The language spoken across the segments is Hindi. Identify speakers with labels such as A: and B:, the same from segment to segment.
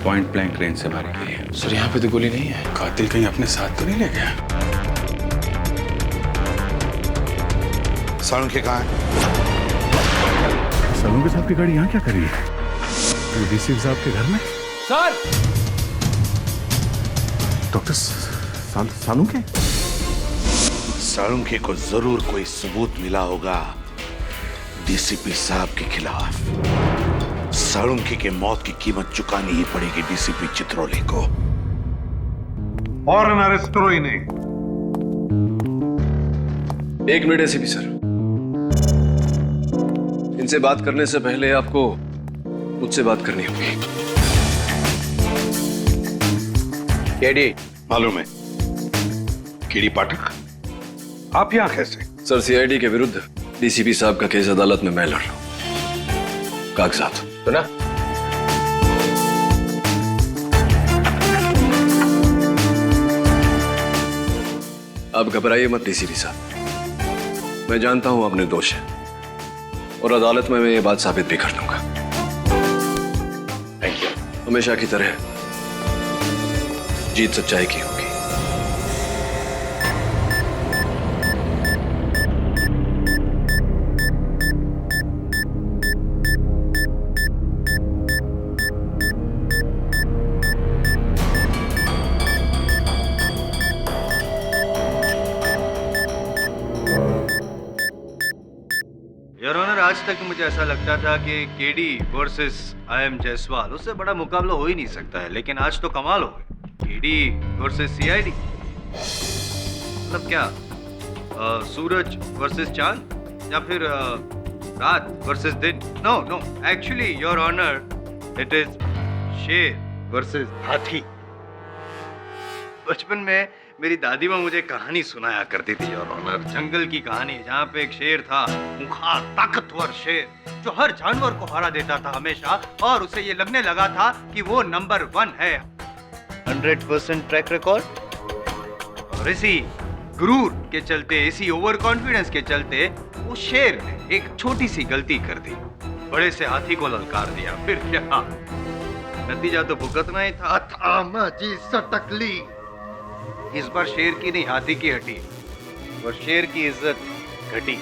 A: पॉइंट ब्लैंक रेंज से मारी गई है।
B: सर यहाँ पे तो गोली नहीं है।
A: कातिल कहीं अपने साथ तो नहीं ले गया?
C: सालुंखे कहाँ है?
A: सालुंखे साहब की गाड़ी यहाँ क्या कर रही है? डीसी साहब के घर में?
B: सर!
A: डॉक्टर सालुंखे?
C: सालुंखे को जरूर कोई सबूत मिला होगा डीसीपी साहब के खिलाफ। सालुंखे के मौत की कीमत चुकानी ही पड़ेगी डीसीपी चित्रोले को।
D: फौरन अरेस्ट करो इन्हें।
E: एक मिनट एसीपी सर, इनसे बात करने से पहले आपको मुझसे बात करनी होगी।
C: केडी मालूम है? केडी पाठक, आप यहां कैसे?
E: सर, सीआईडी के विरुद्ध डीसीपी साहब का केस अदालत में मैं लड़ रहा हूं। कागजात
B: तो ना
E: आप घबराइए मत डीसीपी साहब, मैं जानता हूं आप निर्दोष हैं और अदालत में मैं ये बात साबित भी कर दूंगा।
B: Thank you.
E: हमेशा की तरह जीत सच्चाई की होगी।
F: योर ऑनर, आज तक मुझे ऐसा लगता था कि केडी वर्सेस आई.एम. जायसवाल, उससे बड़ा मुकाबला हो ही नहीं सकता है, लेकिन आज तो कमाल हो गया। केडी वर्सेस सीआईडी, मतलब क्या सूरज वर्सेस चांद या फिर रात वर्सेस दिन? No no, actually your honour, it is शेर वर्सेस हाथी। बचपन में मेरी दादी माँ मुझे कहानी सुनाया करती थी योर ऑनर, जंगल की कहानी, जहाँ पे एक शेर था, खूंखार ताकतवर शेर, जो हर जानवर को हरा देता था हमेशा, और उसे ये लगने लगा था कि वो नंबर 1 है। 100% ट्रैक रिकॉर्ड। और इसी गुरूर के चलते, इसी ओवर कॉन्फिडेंस के चलते वो शेर ने एक छोटी सी गलती कर दी, बड़े से हाथी को ललकार दिया। फिर क्या, नतीजा तो भुगतना ही था। थामा जी सटकली। इस बार शेर की नहीं, हाथी की हटी और शेर की इज्जत घटी।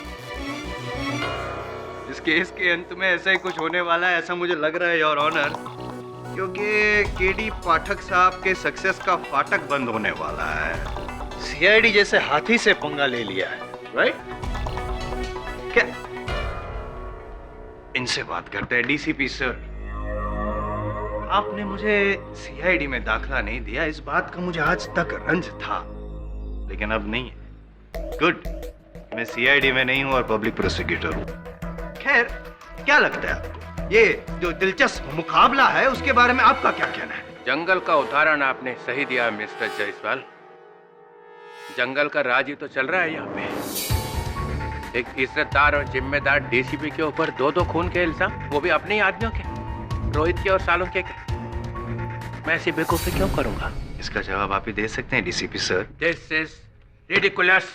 F: इस केस के अंत में ऐसा ही कुछ होने वाला है, ऐसा मुझे लग रहा है योर ऑनर, क्योंकि केडी पाठक साहब के सक्सेस का फाटक बंद होने वाला है। सीआईडी जैसे हाथी से पंगा ले लिया है, राइट? क्या इनसे बात करते हैं। डीसीपी सर, आपने मुझे सीआईडी में दाखिला नहीं दिया, इस बात का मुझे आज तक रंज था, लेकिन अब नहीं है। गुड, मैं सीआईडी में नहीं हूं और पब्लिक प्रोसिक्यूटर हूं। खैर, क्या लगता है आपको, ये जो दिलचस्प मुकाबला है उसके बारे में आपका क्या कहना है?
G: जंगल का उदाहरण आपने सही दिया मिस्टर जायसवाल। जंगल का राज ही तो चल रहा है यहाँ पे। एक इज्जतदार और जिम्मेदार डीसीपी के ऊपर 2-2 खून के इल्जाम, वो भी अपने ही आदमियों के, रोहित के और सालुंखे के। मैं ऐसी बेवकूफी क्यों करूंगा?
F: इसका जवाब आप ही दे सकते हैं DCP sir.
G: This is ridiculous.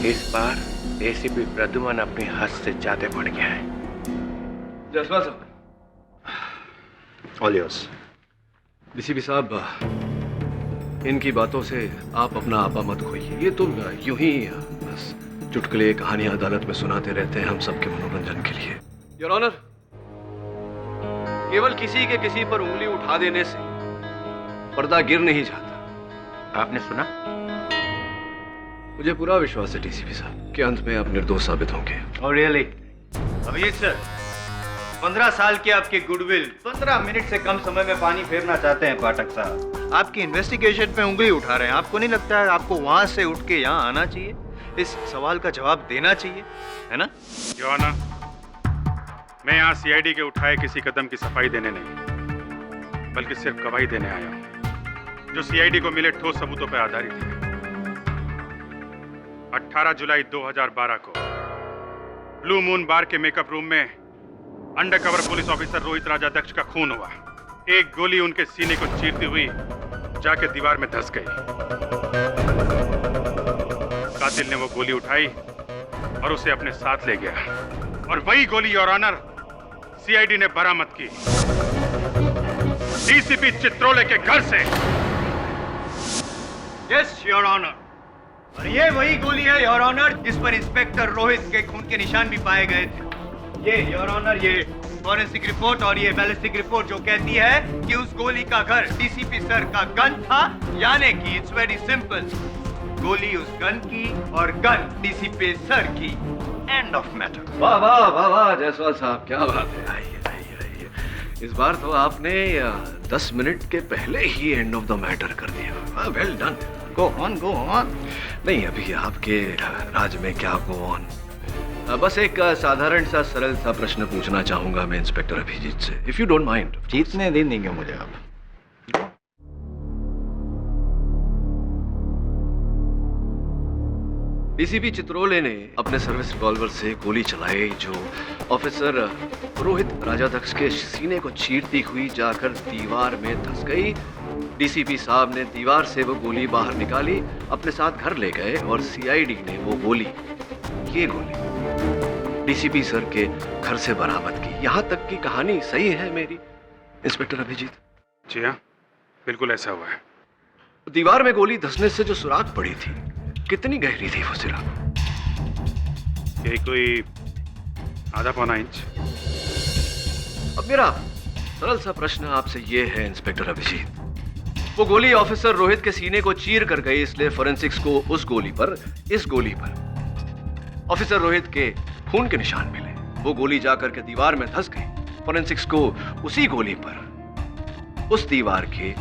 G: इस बार डीसीपी प्रद्युमन अपनी हद से ज्यादा बढ़ गया है।
E: जायसवाल साहब,
F: ऑल योर्स।
E: डीसीपी साहब, इनकी बातों से आप अपना आपा मत खोइए। ये तो यूं ही बस चुटकुले कहानियां अदालत में सुनाते रहते हैं हम सबके मनोरंजन के लिए। योर ऑनर, केवल किसी के किसी पर उंगली उठा देने से पर्दा गिर नहीं जाता।
G: आपने सुना?
E: मुझे पूरा विश्वास है डीसीपी साहब कि अंत में आप निर्दोष साबित होंगे।
F: Oh, really? अभिजीत सर, 15 साल की आपकी गुडविल 15 मिनट से कम समय में पानी फेरना चाहते हैं पाठक साहब। आपकी इन्वेस्टिगेशन पे उंगली उठा रहे हैं। आपको नहीं लगता है आपको वहां से उठ के यहाँ आना चाहिए, इस सवाल का जवाब देना चाहिए, है ना?
H: योर ऑनर, मैं यहाँ सीआईडी के उठाए किसी कदम की सफाई देने नहीं, बल्कि सिर्फ गवाही देने आया हूँ, जो सीआईडी को मिले ठोस सबूतों पर आधारित है। 18 जुलाई 2012 को ब्लू मून बार के मेकअप रूम में undercover police officer Rohit Rajadhyaksha का खून हुआ। एक गोली उनके सीने को चीरती हुई जाके दीवार में धंस गई। कातिल ने वो गोली उठाई और उसे अपने साथ ले गया, और वही गोली योर ऑनर सीआईडी ने बरामद की। डीसीपी चित्रोले के घर से।
F: Yes your honour. और ये वही गोली है योर ऑनर जिस पर इंस्पेक्टर रोहित के खून के निशान भी पाए गए थे। ये योर ऑनर, ये फॉरेंसिक रिपोर्ट और ये बैलिस्टिक रिपोर्ट जो कहती है कि उस गोली का घर डीसीपी सर का गन था, यानी कि इट्स वेरी सिंपल, गोली उस गन की और गन डीसीपी सर की। End of matter.
E: वाह वाह वाह वाह जायसवाल साहब, क्या बात है। आइए आइए आइए। इस बार तो आपने 10 मिनट के पहले ही एंड ऑफ द मैटर कर दिया। Well done.
F: Go on go on.
E: नहीं, अभी आपके राज में क्या गो ऑन। बस एक साधारण सा सरल सा प्रश्न पूछना चाहूंगा मैं इंस्पेक्टर अभिजीत से, इफ यू डोंट माइंड।
F: जीतने दे देंगे मुझे आप।
E: डीसीपी चित्रोले ने अपने सर्विस रिवॉल्वर से गोली चलाई जो ऑफिसर रोहित राजाध्यक्ष के सीने को चीरती हुई जाकर दीवार में धंस गई। डीसीपी साहब ने दीवार से वो गोली बाहर निकाली, अपने साथ घर ले गए और सीआईडी ने वो गोली, ये गोली डीसीपी सर के घर से बरामद की। यहां तक की कहानी सही है मेरी इंस्पेक्टर अभिजीत?
H: जी हाँ, बिल्कुल ऐसा हुआ है।
E: दीवार में गोली धंसने से जो सुराग पड़ी थी, कितनी गहरी थी वो सुराग?
H: यही कोई आधा पौना इंच।
E: अब मेरा सरल सा प्रश्न आपसे ये है इंस्पेक्टर अभिजीत, वो गोली ऑफिसर रोहित के सीने को चीर कर गई, इसलिए फोरेंसिक्स को उस गोली पर, इस गोली पर ऑफिसर रोहित के खून के निशान मिले। वो गोली जाकर के दीवार में धंस गई। फोरेंसिक्स को उसी गोली पर उस दीवार के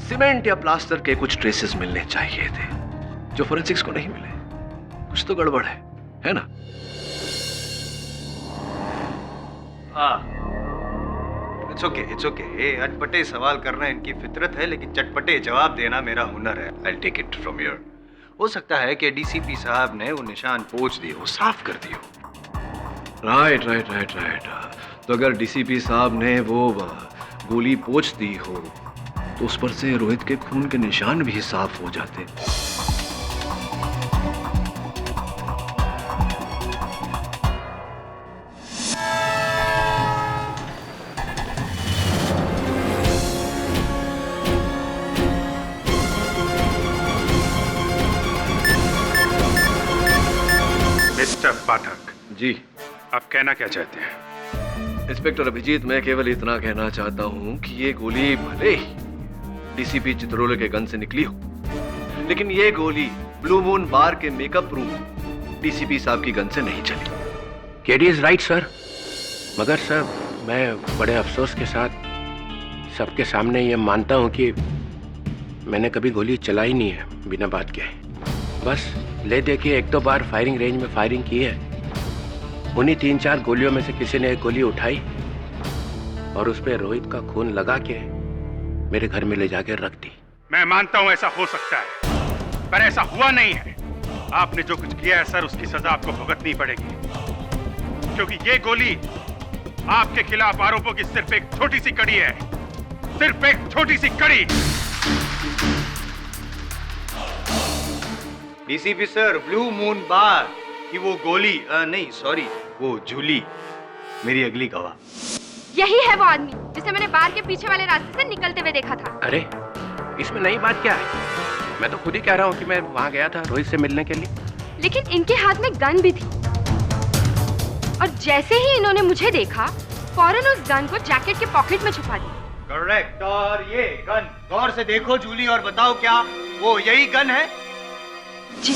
E: सीमेंट या प्लास्टर के कुछ ट्रेसेस मिलने चाहिए थे जो फोरेंसिक्स को नहीं मिले। कुछ तो गड़बड़ है ना?
F: It's okay. ये अटपटे सवाल करना इनकी फितरत है, लेकिन चटपटे जवाब देना मेरा हुनर है। I take it from here. हो सकता है कि डीसीपी साहब ने वो निशान पोंछ दिए हो, साफ कर दिए हो।
E: राइट। तो अगर डीसीपी साहब ने वो गोली पोंछ दी हो तो उस पर से रोहित के खून के निशान भी साफ हो जाते।
H: मिस्टर पाठक
E: जी,
H: आप कहना क्या चाहते हैं?
E: इंस्पेक्टर अभिजीत, मैं केवल इतना कहना चाहता हूं कि ये गोली भले ही डीसीपी चित्रोले के गन से निकली हो, लेकिन ये गोली ब्लू मून बार के मेकअप रूम डीसीपी साहब की गन से नहीं चली।
G: केडी इज राइट सर, मगर सर मैं बड़े अफसोस के साथ सबके सामने ये मानता हूँ कि मैंने कभी गोली चलाई नहीं है बिना बात के। बस ले दे के 1-2 बार फायरिंग रेंज में फायरिंग की है। उन्हीं 3-4 गोलियों में से किसी ने एक गोली उठाई और उस पर रोहित का खून लगा के मेरे घर में ले जाकर रख दी।
H: मैं मानता हूं ऐसा हो सकता है, पर ऐसा हुआ नहीं है। आपने जो कुछ किया है सर, उसकी सजा आपको भुगतनी पड़ेगी, क्योंकि ये गोली आपके खिलाफ आरोपों की सिर्फ एक छोटी सी कड़ी है, सिर्फ एक छोटी सी कड़ी।
F: डीसीपी सर, ब्लू मून बार की वो गोली नहीं सॉरी, वो झूली मेरी अगली गवाह।
D: यही है वो आदमी जिसे मैंने बार के पीछे वाले रास्ते से निकलते हुए देखा था।
G: अरे इसमें नई बात क्या है? मैं तो खुद ही कह रहा हूँ कि मैं वहां गया था रोहित से मिलने के लिए।
D: लेकिन इनके हाथ में गन भी थी और जैसे ही इन्होंने मुझे देखा फौरन उस गन को जैकेट के पॉकेट में छुपा दिया।
F: करेक्ट। और ये गन गौर से देखो जूली और बताओ क्या वो यही गन है?
D: जी।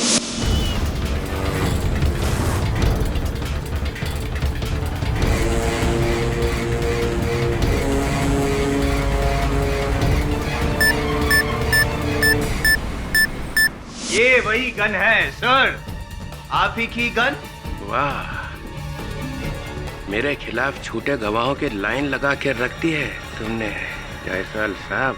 F: ये वही गन है सर, आप ही की गन।
G: वाह, मेरे खिलाफ झूठे गवाहों की लाइन लगा के रख दी है तुमने जायसवाल साहब।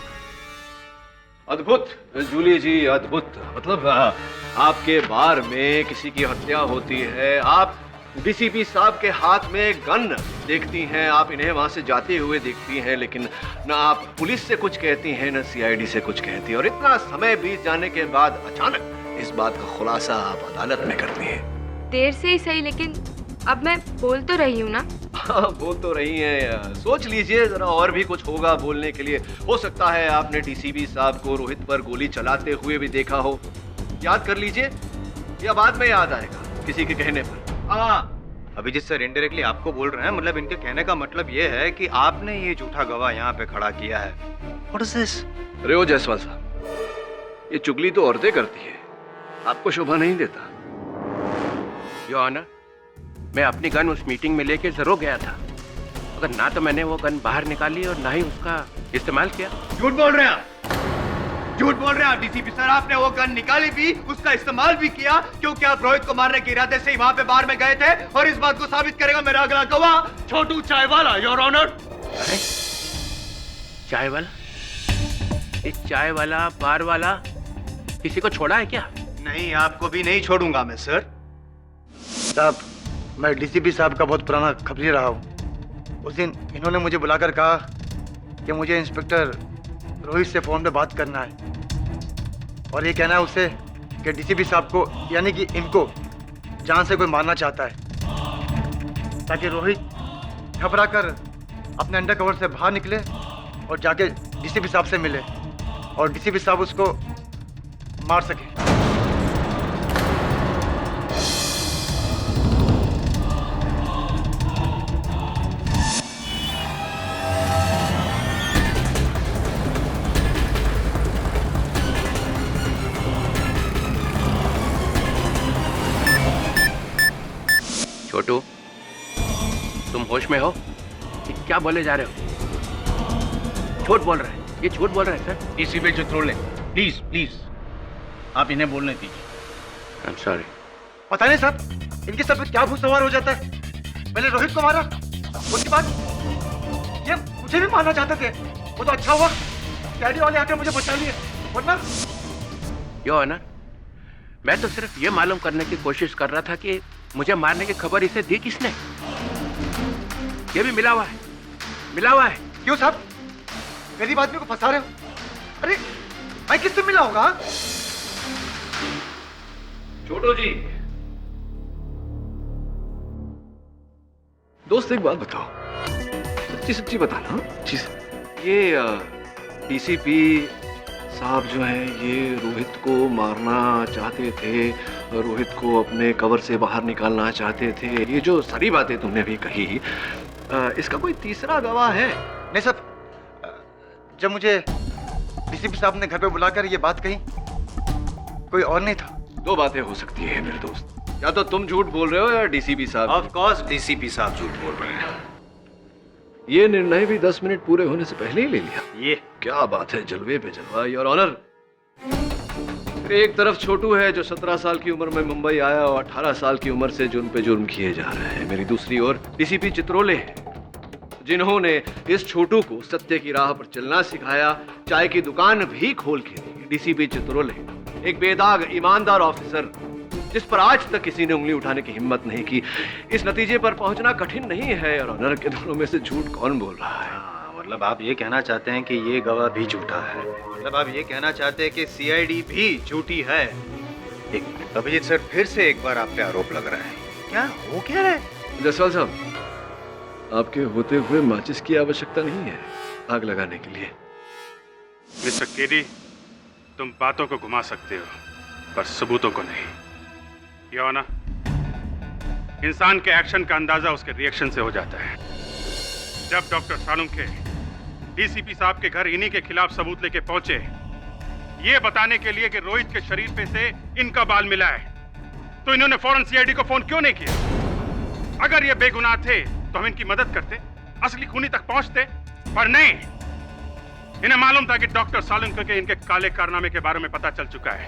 E: अद्भुत जूली जी, अद्भुत। मतलब आपके बार में किसी की हत्या होती है, आप डीसीपी साहब के हाथ में गन देखती हैं, आप इन्हें वहां से जाते हुए देखती हैं, लेकिन ना आप पुलिस से कुछ कहती हैं ना सीआईडी से कुछ कहती हैं, और इतना समय बीत जाने के बाद अचानक इस बात का खुलासा आप अदालत में करती हैं।
D: देर से ही सही, लेकिन अब मैं बोल तो रही हूँ ना।
E: हाँ बोल तो रही हैं, सोच लीजिए जरा, और भी कुछ होगा बोलने के लिए। हो सकता है आपने डीसीपी साहब को रोहित पर गोली चलाते हुए भी देखा हो, याद कर लीजिए, या बाद में याद आएगा किसी के कहने पर।
F: हाँ अभिजीत सर इनडायरेक्टली आपको बोल रहे हैं, मतलब इनके कहने का मतलब ये है कि आपने ये झूठा गवाह यहाँ पे खड़ा किया है। What is this?
E: अरे ओ जायसवाल साहब, ये चुगली तो औरतें करती है, आपको शोभा नहीं देता। योर ऑनर, मैं अपनी गन उस मीटिंग में लेके जरूर गया था, मगर ना तो मैंने वो गन बाहर निकाली और ना ही उसका इस्तेमाल किया।
F: झूठ बोल रहे हैं आप, झूठ बोल रहे हैं आप डीसीपी सर। आपने वो गन निकाली भी, उसका इस्तेमाल भी किया, क्योंकि आप रोहित को मारने के इरादे से ही वहां पे बार में गए थे, और इस बात को साबित करेगा मेरा अगला गवाह छोटू चाय वाला, योर ऑनर।
G: अरे चाय वाला, ये चाय वाला बार वाला किसी को छोड़ा है क्या?
F: नहीं, आपको भी नहीं छोड़ूंगा मैं सर।
I: साहब, मैं डीसीपी साहब का बहुत पुराना खबरी रहा हूँ। उस दिन इन्होंने मुझे बुलाकर कहा कि मुझे इंस्पेक्टर रोहित से फोन पे बात करना है, और ये कहना है उससे कि डीसीपी साहब को, यानी कि इनको, जान से कोई मारना चाहता है, ताकि रोहित घबरा कर अपने अंडरकवर से बाहर निकले और जाके डीसीपी साहब से मिले, और डीसीपी साहब उसको मार सके।
G: छोटू, तुम होश में हो? ये क्या बोले जा रहे हो? झूठ बोल रहे हैं, ये झूठ बोल रहे हैं सर।
J: इसी पे जो ले, प्लीज प्लीज आप इन्हें बोलने दीजिए।
G: आई एम सॉरी।
I: पता नहीं साहब, इनके सर पे क्या भूत सवार हो जाता है। पहले रोहित को मारा, उसके बाद ये मुझे भी मारना चाहते थे। वो तो अच्छा हुआ डैडी वाले आकर मुझे बचा लिए, वरना।
G: योर ऑनर, मैं तो सिर्फ ये मालूम करने की कोशिश कर रहा था कि मुझे मारने की खबर इसे दी किसने। ये भी मिला हुआ है, मिला हुआ है।
I: क्यों साहब, गरीब आदमी को फंसा रहे हो? अरे मैं किससे मिला होगा?
E: छोटू जी, दोस्त एक बात बताओ, सच्ची सच्ची बताना। ये डीसीपी साहब जो हैं, ये रोहित को मारना चाहते थे, रोहित को अपने कवर से बाहर निकालना चाहते थे, ये जो सारी बातें तुमने भी कही, इसका कोई तीसरा गवाह है?
I: नहीं साहब, जब मुझे डीसीपी साहब ने घर पे बुलाकर ये बात कही, कोई और नहीं था।
E: दो बातें हो सकती है मेरे दोस्त, या तो तुम झूठ बोल रहे हो या डीसीपी साहब।
F: ऑफ कोर्स डीसीपी साहब झूठ बोल रहे हैं।
E: ये निर्णय भी 10 मिनट पूरे होने से पहले ही ले लिया।
F: ये
E: क्या बात है, जलवे पे जलवा, योर ऑनर। एक तरफ छोटू है जो 17 साल की उम्र में मुंबई आया और 18 साल की उम्र से जुर्म पे जुर्म किए जा रहे हैं। मेरी दूसरी ओर डीसीपी चित्रोले हैं, जिन्होंने इस छोटू को सत्य की राह पर चलना सिखाया, चाय की दुकान भी खोल के दी। डीसीपी चित्रोले, एक बेदाग ईमानदार ऑफिसर जिस पर आज तक किसी ने उंगली उठाने की हिम्मत नहीं की। इस नतीजे पर पहुंचना कठिन नहीं है, और ऑनर के दोनों में से झूठ कौन बोल रहा है?
F: मतलब आप ये कहना चाहते हैं कि ये गवाह भी झूठा है? मतलब आप ये कहना चाहते हैं कि सीआईडी भी झूठी है? एक मिनट अभिजीत सर, फिर से एक बार आप पे आरोप लग रहा है। क्या हो क्या रहा है?
E: जायसवाल साहब, आपके होते हुए माचिस की आवश्यकता नहीं है आग लगाने के लिए।
H: मिस्टर केडी, तुम बातों को घुमा सकते हो पर सबूतों को नहीं। ये हो ना, इंसान के एक्शन का अंदाजा उसके रिएक्शन से हो जाता है। जब डॉक्टर सालुंखे डीसीपी साहब के घर इन्हीं के खिलाफ सबूत लेके पहुंचे, ये बताने के लिए कि रोहित के शरीर पे से इनका बाल मिला है, तो इन्होंने फौरन सीआईडी को फोन क्यों नहीं किया? अगर ये बेगुनाह थे तो हम इनकी मदद करते, असली खूनी तक पहुंचते, पर नहीं। इन्हें मालूम था कि डॉक्टर सालुंखे के इनके काले कारनामे के बारे में पता चल चुका है,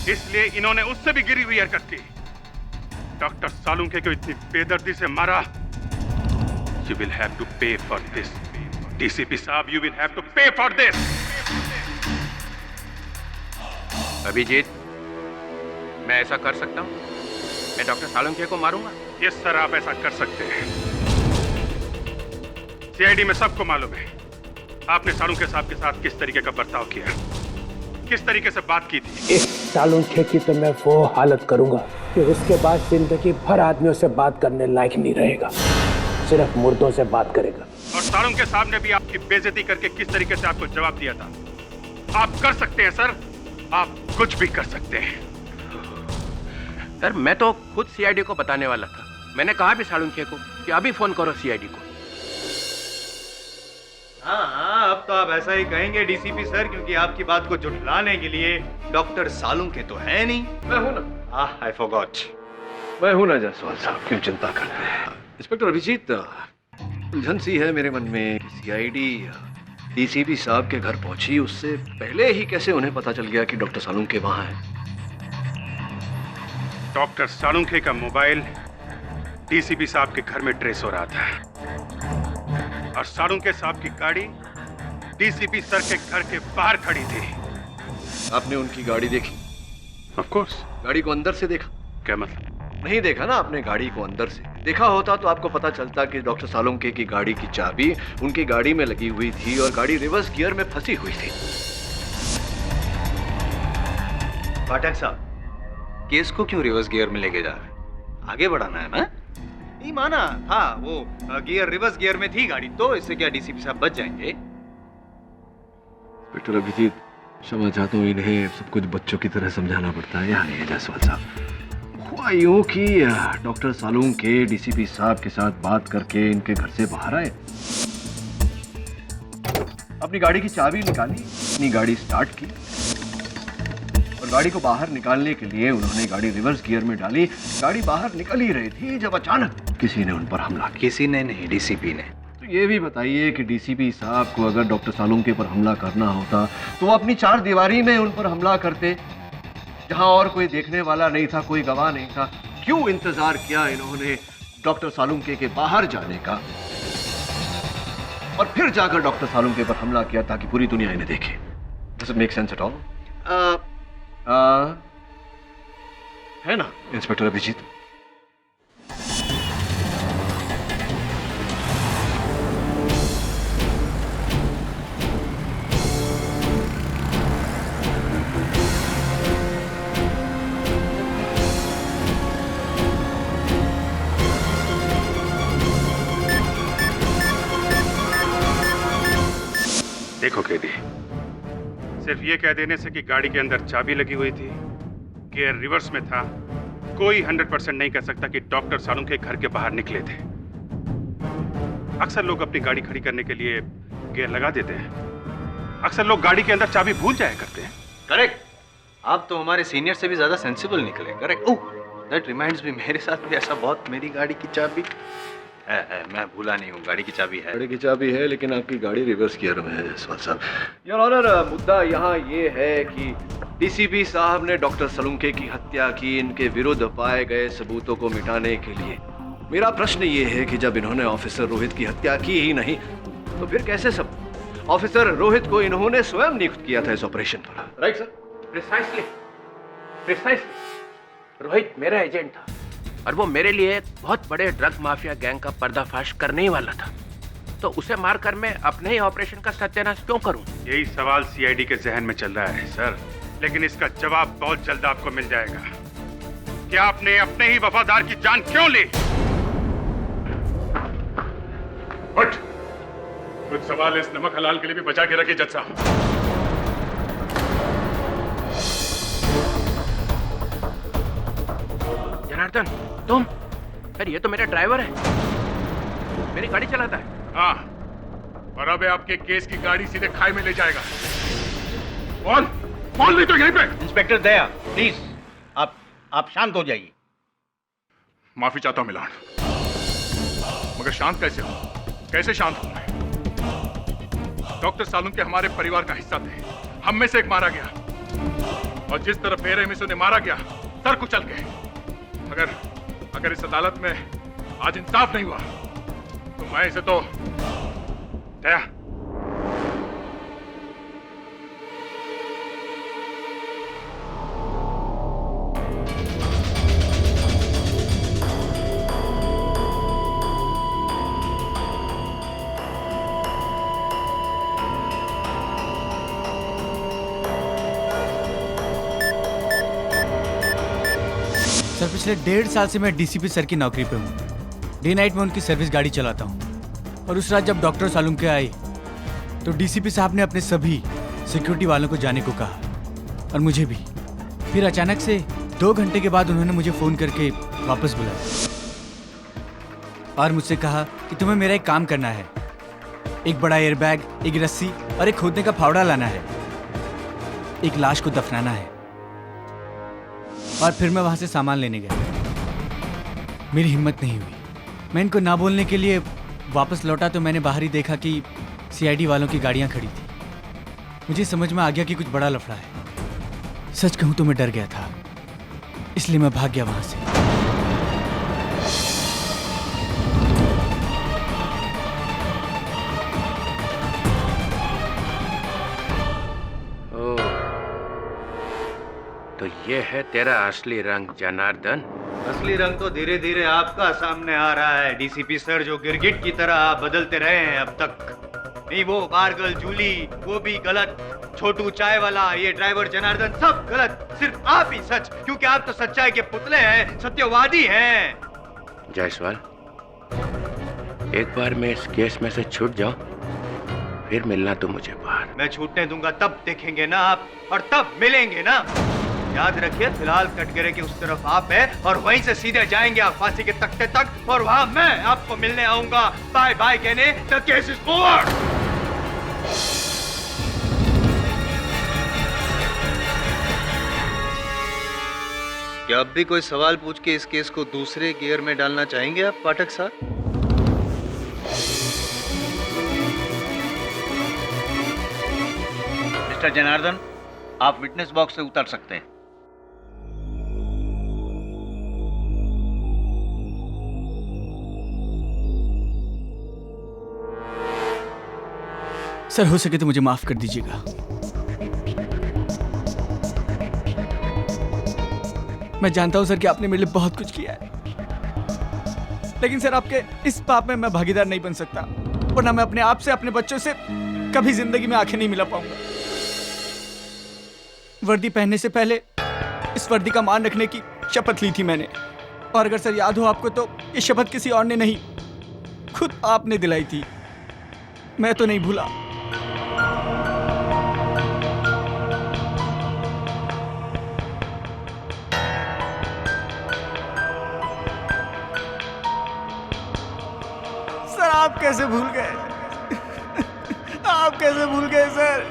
H: इसलिए इन्होंने उससे भी गिरी हुई हरकत की। डॉक्टर सालुंखे को इतनी बेदर्दी से मारा। You will have to pay for this, DCP साहब, you will have to pay for this.
G: Abhijit, मैं ऐसा कर सकता हूँ? मैं डॉक्टर सालुंखे को मारूंगा?
H: यस सर, आप ऐसा कर सकते हैं। सीआईडी में सबको मालूम है आपने सालुंखे साहब के साथ किस तरीके का बर्ताव किया, किस तरीके से बात की थी।
K: इस सालुंखे की तो मैं वो हालत करूंगा कि उसके बाद जिंदगी भर आदमियों से बात करने लायक नहीं रहेगा। सिर्फ मुर्दों से बात करेगा।
H: और सारंग के साहब ने भी आपकी बेइज्जती करके किस तरीके से आपको जवाब दिया था। आप कर सकते हैं सर, आप कुछ भी कर सकते हैं।
G: सर मैं तो खुद सीआईडी को बताने वाला था। मैंने कहा भी सालुंखे को कि अभी फोन करो सीआईडी को।
F: हाँ, अब तो आप ऐसा ही कहेंगे डीसीपी सर, क्योंकि आपकी बात को झुठलाने के लिए डॉक्टर सालुंखे तो है नहीं।
E: मैं हूं ना।
F: I forgot.
E: मैं हूं ना जायसवाल साहब, क्यों चिंता करते हैं। इंस्पेक्टर अभिजीत, उलझन सी है मेरे मन में। सीआईडी डीसीपी साहब के घर पहुंची, उससे पहले ही कैसे उन्हें पता चल गया कि डॉक्टर सालुंखे वहां है?
H: डॉक्टर सालुंखे का मोबाइल डीसीपी साहब के घर में ट्रेस हो रहा था और सालुंखे साहब की गाड़ी डीसीपी सर के घर के बाहर खड़ी थी।
E: आपने उनकी गाड़ी देखी?
H: Of course.
E: गाड़ी को अंदर से देखा?
H: क्या मतलब?
E: नहीं देखा ना आपने गाड़ी को अंदर से। देखा होता तो आपको पता चलता कि डॉक्टर सालुंखे की गाड़ी की चाबी उनकी गाड़ी में लगी हुई थी और गाड़ी रिवर्स गियर में फंसी हुई थी।
F: पाठक साहब, केस को क्यों रिवर्स गियर में लेके जा रहे हैं? आगे बढ़ाना है ना? नहीं माना था वो गियर रिवर्स गियर में थी गाड़ी, तो इससे क्या डीसीपी साहब बच जाएंगे?
E: इंस्पेक्टर अभिजीत, क्षमा चाहता हूँ, इन्हें सब कुछ बच्चों की तरह समझाना पड़ता है। यहाँ नहीं जायसवाल साहब, हुआ यूं कि डॉक्टर सालुंखे डीसीपी साहब के साथ बात करके इनके घर से बाहर आए, अपनी गाड़ी की चाबी निकाली, अपनी गाड़ी स्टार्ट की और गाड़ी को बाहर निकालने के लिए उन्होंने गाड़ी रिवर्स गियर में डाली। गाड़ी बाहर निकल ही रही थी जब अचानक किसी ने उन पर हमला किया।
F: किसी ने नहीं, डीसीपी ने।
E: तो ये भी बताइए कि डीसीपी साहब को अगर डॉक्टर सालुंखे पर हमला करना होता तो वो अपनी चार दीवारी में उन पर हमला करते, जहां और कोई देखने वाला नहीं था, कोई गवाह नहीं था। क्यों इंतजार किया इन्होंने डॉक्टर सालुंखे के बाहर जाने का और फिर जाकर डॉक्टर सालुंखे पर हमला किया ताकि पूरी दुनिया इन्हें देखे? Does it make sense at all? है ना इंस्पेक्टर अभिजीत?
H: देखो केडी, सिर्फ ये कह देने से कि गाड़ी के अंदर चाबी लगी हुई थी, गियर रिवर्स में था, कोई 100% नहीं कह सकता कि डॉक्टर सालुंखे घर के बाहर निकले थे। अक्सर लोग अपनी गाड़ी खड़ी करने के लिए गियर लगा देते हैं, अक्सर लोग गाड़ी के अंदर चाबी भूल जाया करते हैं।
F: करेक्ट। आप तो हमारे सीनियर से भी ज्यादा सेंसिबल निकले। Correct. Oh, that reminds me, मेरे साथ भी ऐसा बहुत, मेरी गाड़ी की चाबी है, मैं भूला नहीं हूँ, गाड़ी की चाबी है।
E: गाड़ी की चाबी है, लेकिन आपकी गाड़ी रिवर्स गियर में है जायसवाल साहब। योर ऑनर, मुद्दा यहाँ ये है कि डीसीपी साहब ने डॉक्टर सालुंखे की हत्या की इनके विरुद्ध पाए गए सबूतों को मिटाने के लिए। मेरा प्रश्न ये है कि जब इन्होंने ऑफिसर रोहित की हत्या की ही नहीं तो फिर कैसे सब ऑफिसर रोहित को इन्होंने स्वयं नियुक्त किया था इस ऑपरेशन पर? Right sir?
G: प्रिसाइसली, रोहित मेरा एजेंट था और वो मेरे लिए एक बहुत बड़े ड्रग माफिया गैंग का पर्दाफाश करने ही वाला था। तो उसे मारकर मैं अपने ही ऑपरेशन का सत्यानाश क्यों करूं?
H: यही सवाल सीआईडी के जहन में चल रहा है सर, लेकिन इसका जवाब बहुत जल्द आपको मिल जाएगा। क्या आपने अपने ही वफादार की जान क्यों ली? उठ! कुछ सवाल इस नमक हलाल के लिए भी बचा के रखिए जज साहब।
G: जनार्दन, तुम? सर ये तो मेरा ड्राइवर है, मेरी गाड़ी चलाता है।
H: हाँ, और अब आपके केस की गाड़ी सीधे खाई में ले जाएगा। कौन नहीं तो यहीं पे।
J: इंस्पेक्टर दया, प्लीज आप शांत हो जाइए।
H: माफी चाहता हूं मिलान, मगर शांत कैसे हो? कैसे शांत हूं मैं? डॉक्टर सालुंखे हमारे परिवार का हिस्सा थे, हम में से एक मारा गया और जिस तरह बेरहमी से उन्हें मारा गया, सर कुचल के। अगर इस अदालत में आज इंसाफ नहीं हुआ तो मैं इसे तो दया।
L: सर पिछले 1.5 साल से मैं डीसीपी सर की नौकरी पे हूँ। डे नाइट में उनकी सर्विस गाड़ी चलाता हूँ। और उस रात जब डॉक्टर सालुंके आए तो डीसीपी साहब ने अपने सभी सिक्योरिटी वालों को जाने को कहा और मुझे भी। फिर अचानक से 2 घंटे के बाद उन्होंने मुझे फ़ोन करके वापस बुलाया और मुझसे कहा कि तुम्हें मेरा एक काम करना है। एक बड़ा एयरबैग, एक रस्सी और एक खोदने का फावड़ा लाना है। एक लाश को दफनाना है। और फिर मैं वहां से सामान लेने गया। मेरी हिम्मत नहीं हुई। मैं इनको ना बोलने के लिए वापस लौटा तो मैंने बाहर ही देखा कि सीआईडी वालों की गाड़ियां खड़ी थी। मुझे समझ में आ गया कि कुछ बड़ा लफड़ा है। सच कहूं तो मैं डर गया था, इसलिए मैं भाग गया वहां से।
G: तो ये है तेरा असली रंग जनार्दन।
F: असली रंग तो धीरे धीरे आपका सामने आ रहा है डीसीपी सर, जो गिरगिट की तरह आप बदलते रहे हैं अब तक। नहीं, वो बारगल जूली वो भी गलत, छोटू चाय वाला, ये ड्राइवर जनार्दन, सब गलत, सिर्फ आप ही सच, क्योंकि आप तो सच्चाई के पुतले हैं, सत्यवादी हैं।
G: जायसवाल, एक बार मैं इस केस में से छूट जाऊं, फिर मिलना तो मुझे बाहर।
F: मैं छूटने दूंगा तब देखेंगे ना आप, और तब मिलेंगे ना। याद रखिए, फिलहाल कटघरे की उस तरफ आप है और वहीं से सीधे जाएंगे आप फांसी के तख्ते तक, और वहां मैं आपको मिलने आऊंगा बाय बाय कहने। The case is over. क्या अब भी कोई सवाल पूछ के इस केस को दूसरे गियर में डालना चाहेंगे आप पाठक साहब?
J: मिस्टर जनार्दन, आप विटनेस बॉक्स से उतर सकते हैं।
L: सर, हो सके तो मुझे माफ कर दीजिएगा। मैं जानता हूं सर कि आपने मेरे लिए बहुत कुछ किया है, लेकिन सर आपके इस पाप में मैं भागीदार नहीं बन सकता, वरना मैं अपने आप से, अपने बच्चों से कभी जिंदगी में आंखें नहीं मिला पाऊंगा। वर्दी पहनने से पहले इस वर्दी का मान रखने की शपथ ली थी मैंने, और अगर सर याद हो आपको तो ये शपथ किसी और ने नहीं, खुद आपने दिलाई थी। मैं तो नहीं भूला। सर आप कैसे भूल गए? आप कैसे भूल गए सर?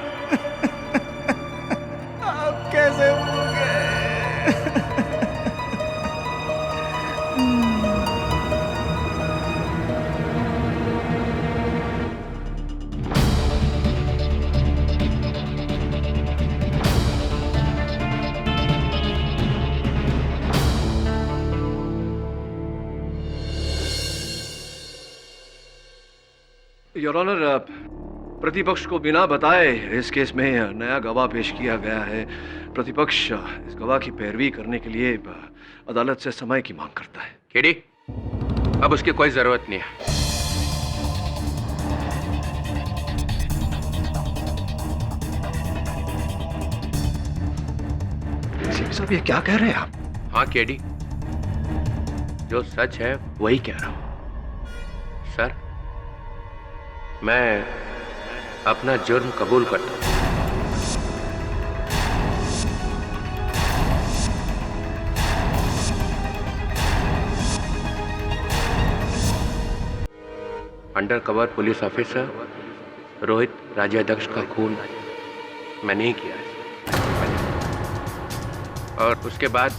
L: आप कैसे भूल गए?
E: योर ऑनर, प्रतिपक्ष को बिना बताए इस केस में नया गवाह पेश किया गया है। प्रतिपक्ष इस गवाह की पैरवी करने के लिए अदालत से समय की मांग करता है।
G: केडी, अब उसकी कोई जरूरत नहीं है।
E: साहब, ये क्या कह रहे हैं आप?
G: हाँ केडी, जो सच है वही कह रहा हूं। सर, मैं अपना जुर्म कबूल करता हूं। Undercover police officer Rohit Rajyadhyaksh का खून मैं नहीं किया है। और उसके बाद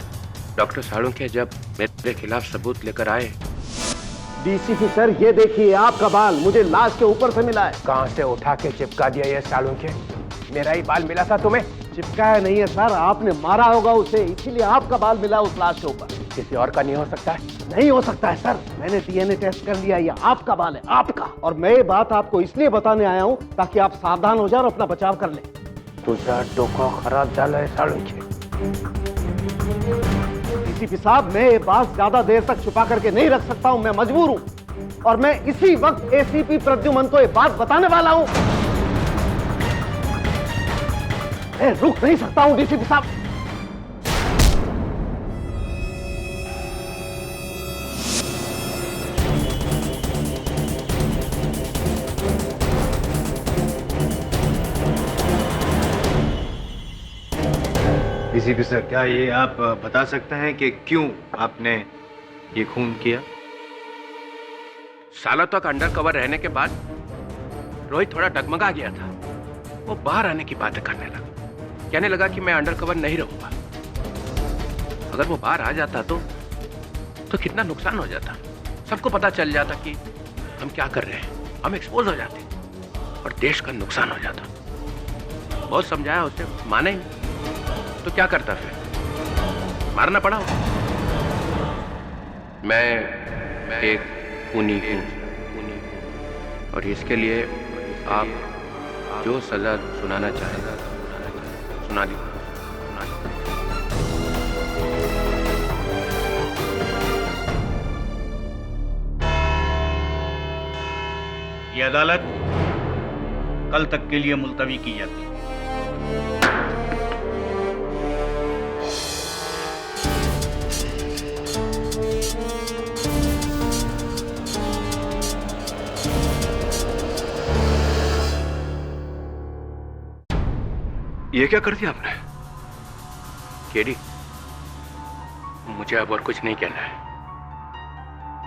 G: डॉक्टर सालुंके जब मेरे खिलाफ सबूत लेकर आए।
K: डीसीपी सर, ये देखिए आपका बाल मुझे लाश के ऊपर से मिला है। कहां से उठा के चिपका दिया ये सालुंके? मेरा ही बाल मिला था तुम्हें? चिपकाया नहीं है सर, आपने मारा होगा उसे, इसीलिए आपका बाल मिला उस लाश के ऊपर। किसी और का नहीं हो सकता है? नहीं हो सकता है सर, मैंने डीएनए टेस्ट कर लिया, ये आपका बाल है, आपका। और मैं ये बात आपको इसलिए बताने आया हूँ ताकि आप सावधान हो जाए और अपना बचाव कर ले। तुझा डोका खराब झाला सालुंके। डीसीपी साहब, मैं ये बात ज्यादा देर तक छुपा करके नहीं रख सकता हूं, मैं मजबूर हूं, और मैं इसी वक्त एसीपी प्रद्युमन को ये बात बताने वाला हूं। मैं रुक नहीं सकता हूं डीसीपी साहब।
F: डीसीपी सर, क्या ये आप बता सकते हैं कि क्यों आपने ये खून किया?
G: सालों तक अंडर कवर रहने के बाद रोहित थोड़ा डगमगा गया था। वो बाहर आने की बातें करने लगा, कहने लगा कि मैं अंडर कवर नहीं रहूंगा। अगर वो बाहर आ जाता तो कितना नुकसान हो जाता। सबको पता चल जाता कि हम क्या कर रहे हैं, हम एक्सपोज हो जाते और देश का नुकसान हो जाता। बहुत समझाया उसे, माने ही नहीं। तो क्या करता फिर? मारना पड़ा। मैं एक खूनी हूं और इसके लिए आप जो सजा सुनाना चाहें सुना दी।
J: ये अदालत कल तक के लिए मुलतवी की जाती है।
E: ये क्या कर दिया आपने?
G: केडी, मुझे अब और कुछ नहीं कहना है।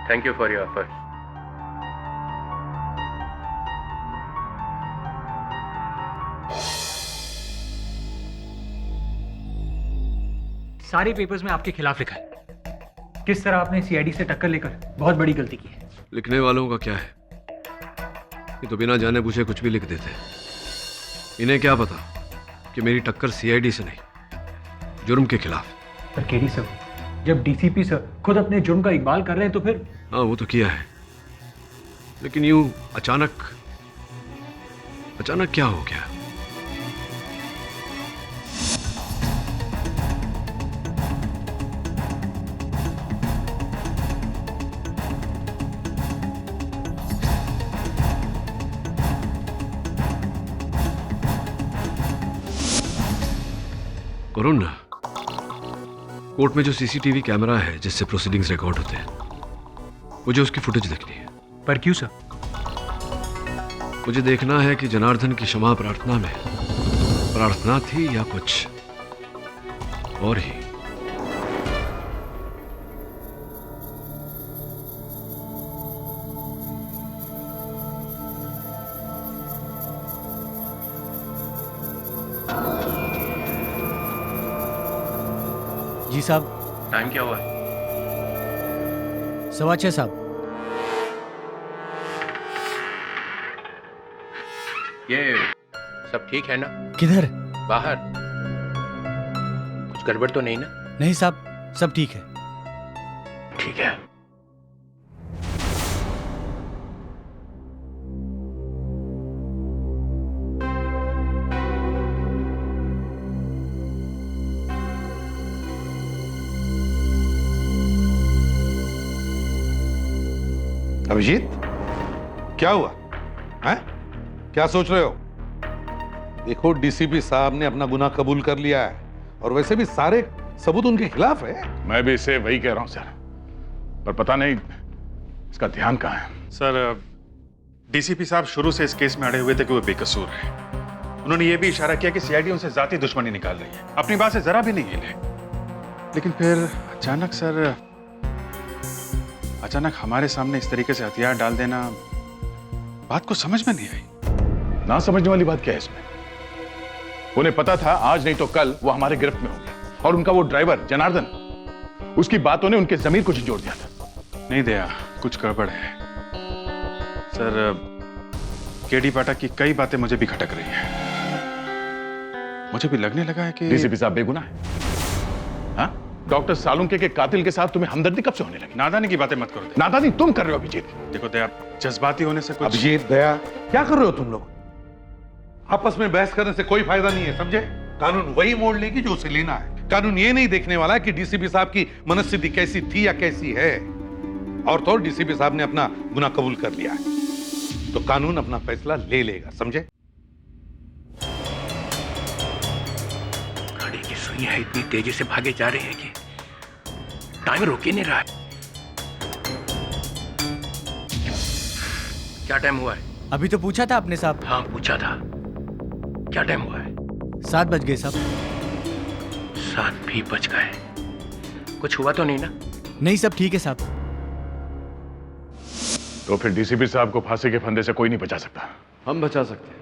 G: Thank you for your effort.
M: सारे पेपर्स में आपके खिलाफ लिखा है। किस तरह आपने सीआईडी से टक्कर लेकर बहुत बड़ी गलती की है।
E: लिखने वालों का क्या है, ये तो बिना जाने पूछे कुछ भी लिख देते। इन्हें क्या पता कि मेरी टक्कर सीआईडी से नहीं, जुर्म के खिलाफ।
M: पर केडी सर, जब डीसीपी सर खुद अपने जुर्म का इकबाल कर रहे हैं तो फिर?
E: हाँ, वो तो किया है, लेकिन यूं अचानक क्या हो गया? करुण, कोर्ट में जो सीसीटीवी कैमरा है जिससे प्रोसीडिंग्स रिकॉर्ड होते हैं, मुझे उसकी फुटेज देखनी है।
M: पर क्यों सर?
E: मुझे देखना है कि जनार्दन की क्षमा प्रार्थना में प्रार्थना थी या कुछ और ही।
L: जी साहब।
G: टाइम क्या हुआ है?
L: 6:15 साहब।
G: ये सब ठीक है ना?
L: किधर?
G: बाहर। कुछ गड़बड़ तो नहीं ना?
L: नहीं साहब, सब ठीक है।
G: ठीक है।
C: अभिजीत, क्या हुआ है? क्या सोच रहे हो? देखो, डीसीपी साहब ने अपना गुनाह कबूल कर लिया है और वैसे भी सारे सबूत उनके खिलाफ है।
H: मैं भी इसे वही कह रहा हूं सर, पर पता नहीं इसका ध्यान कहां है।
N: सर, डीसीपी साहब शुरू से इस केस में अड़े हुए थे कि वो बेकसूर है। उन्होंने ये भी इशारा किया कि सीआईडी उनसे जाती दुश्मनी निकाल रही है, अपनी बात से जरा भी नहीं हिले। लेकिन फिर अचानक सर, अचानक हमारे सामने इस तरीके से हथियार डाल देना, बात को समझ में नहीं आई।
H: ना समझने वाली बात क्या है इसमें? उन्हें पता था आज नहीं तो कल वो हमारे गिरफ्त में होंगे, और उनका वो ड्राइवर जनार्दन, उसकी बातों ने उनके जमीर को झंझोड़ दिया था।
N: नहीं दया, कुछ गड़बड़ है सर। केडी पाठक की कई बातें मुझे भी खटक रही हैं। मुझे भी लगने लगा है कि
H: डीसीपी साहब बेगुनाह है। हाँ? डॉक्टर सालुंके के कातिल के साथ तुम्हें हमदर्दी कब से होने लगी?
N: नादानी की बातें मत करो।
H: नादानी तुम कर रहे हो अभिजीत।
N: देखो दया, जज्बाती होने से कुछ।
C: अभिजीत, दया, क्या कर रहे हो तुम लोग? आपस में बहस करने से कोई फायदा नहीं है, समझे? कानून वही मोड़ लेगी जो उसे लेना है। कानून ये नहीं देखने वाला कि डीसीपी साहब की मनस्थिति कैसी थी या कैसी है। और तो डीसीपी साहब ने अपना गुनाह कबूल कर लिया है, तो कानून अपना फैसला ले लेगा, समझे?
G: गाड़ी की सुइयां इतनी तेजी से भागे जा रही है कि टाइम रोक ही नहीं रहा है। क्या टाइम हुआ है?
L: अभी तो पूछा था आपने साहब।
G: हाँ, पूछा था। क्या टाइम हुआ है?
L: 7 बज गए साहब।
G: साथ भी बच गए। कुछ हुआ तो नहीं ना?
L: नहीं, सब ठीक है साहब।
N: तो फिर डीसीपी साहब को फांसी के फंदे से कोई नहीं बचा सकता।
E: हम बचा सकते हैं।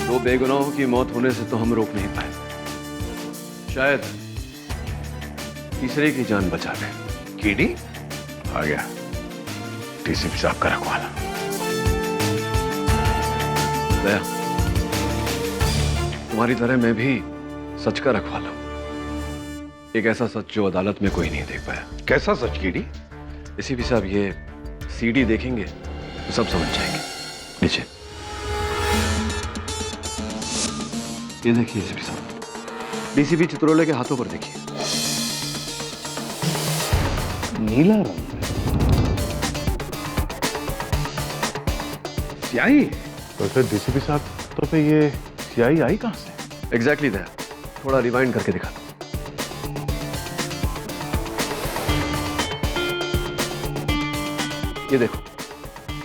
E: दो बेगुनाहों की मौत होने से तो हम रोक नहीं पाए, शायद तीसरे की जान बचा ले।
N: कीडी आ गया डीसीपी साहब का रखवाला।
E: दया, तुम्हारी तरह मैं भी सच का रखवाला हूं। एक ऐसा सच जो अदालत में कोई नहीं देख पाया।
C: कैसा सच कीडी?
E: डीसीपी साहब ये सीडी देखेंगे तो सब समझ जाएंगे। नीचे ये देखिए डीसीपी साहब, डीसीपी चित्रोले के हाथों पर देखिए।
C: नीला रंग स्याही।
N: तो फिर डीसीपी साहब तो पे ये स्याही आई कहां से?
E: एग्जैक्टली दया, थोड़ा रिवाइंड करके दिखा। ये देखो,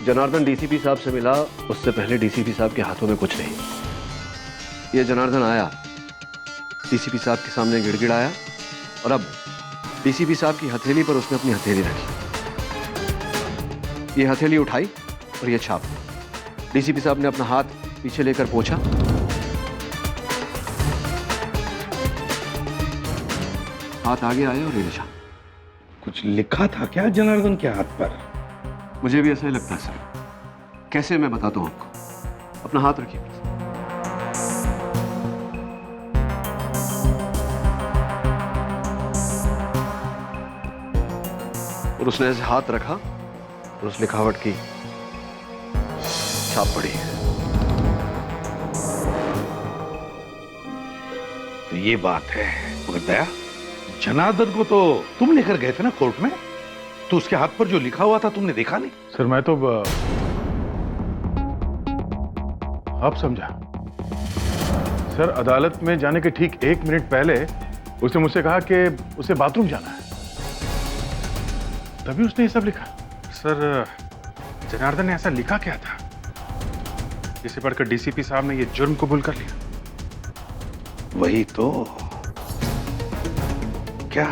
E: जनार्दन डीसीपी साहब से मिला, उससे पहले डीसीपी साहब के हाथों में कुछ नहीं। ये जनार्दन आया, डीसीपी साहब के सामने गिड़गिड़ाया और अब डीसीपी साहब की हथेली पर उसने अपनी हथेली रखी। ये हथेली उठाई और ये छाप। डीसीपी साहब ने अपना हाथ पीछे लेकर पोंछा। हाथ आगे आया और ये निशान।
C: कुछ लिखा था क्या जनार्दन के हाथ पर?
E: मुझे भी ऐसा ही लगता है सर। कैसे, मैं बताता हूं आपको। अपना हाथ रखिए। और उसने ऐसे हाथ रखा और उस लिखावट की छाप पड़ी।
C: तो ये बात है। मगर दया, जनार्दन को तो तुम लेकर गए थे ना कोर्ट में, तो उसके हाथ पर जो लिखा हुआ था तुमने देखा नहीं?
N: सर मैं तो आप समझा सर, अदालत में जाने के ठीक 1 मिनट पहले उसने मुझसे कहा कि उसे बाथरूम जाना है, तभी उसने ये सब लिखा।
H: सर जनार्दन ने ऐसा लिखा क्या था जिसे पढ़कर डीसीपी साहब ने ये जुर्म कबूल कर लिया?
C: वही तो। क्या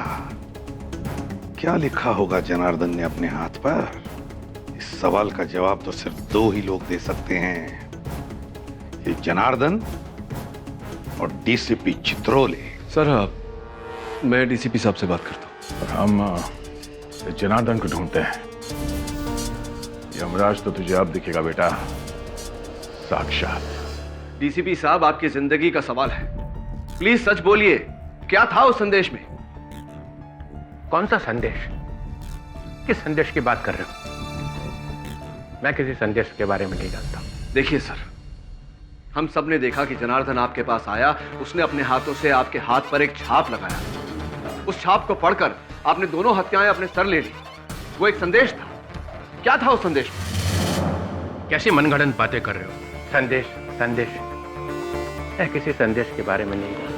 C: क्या लिखा होगा जनार्दन ने अपने हाथ पर? इस सवाल का जवाब तो सिर्फ 2 ही लोग दे सकते हैं, ये जनार्दन और डीसीपी चित्रोले।
E: सर मैं डीसीपी साहब से बात करता हूं।
N: और हम जनार्दन को ढूंढते हैं। यमराज तो तुझे अब दिखेगा बेटा, साक्षात।
E: डीसीपी साहब, आपकी जिंदगी का सवाल है, प्लीज सच बोलिए, क्या था उस संदेश में?
G: कौन सा संदेश? किस संदेश की बात कर रहे हो? मैं किसी संदेश के बारे में नहीं जानता।
E: देखिए सर, हम सब ने देखा कि जनार्दन आपके पास आया, उसने अपने हाथों से आपके हाथ पर एक छाप लगाया। उस छाप को पढ़कर आपने दोनों हत्याएं अपने सर ले ली। वो एक संदेश था। क्या था उस संदेश में?
G: कैसी मनगढ़ंत बातें कर रहे हो? संदेश संदेश, मैं किसी संदेश के बारे में नहीं जानता।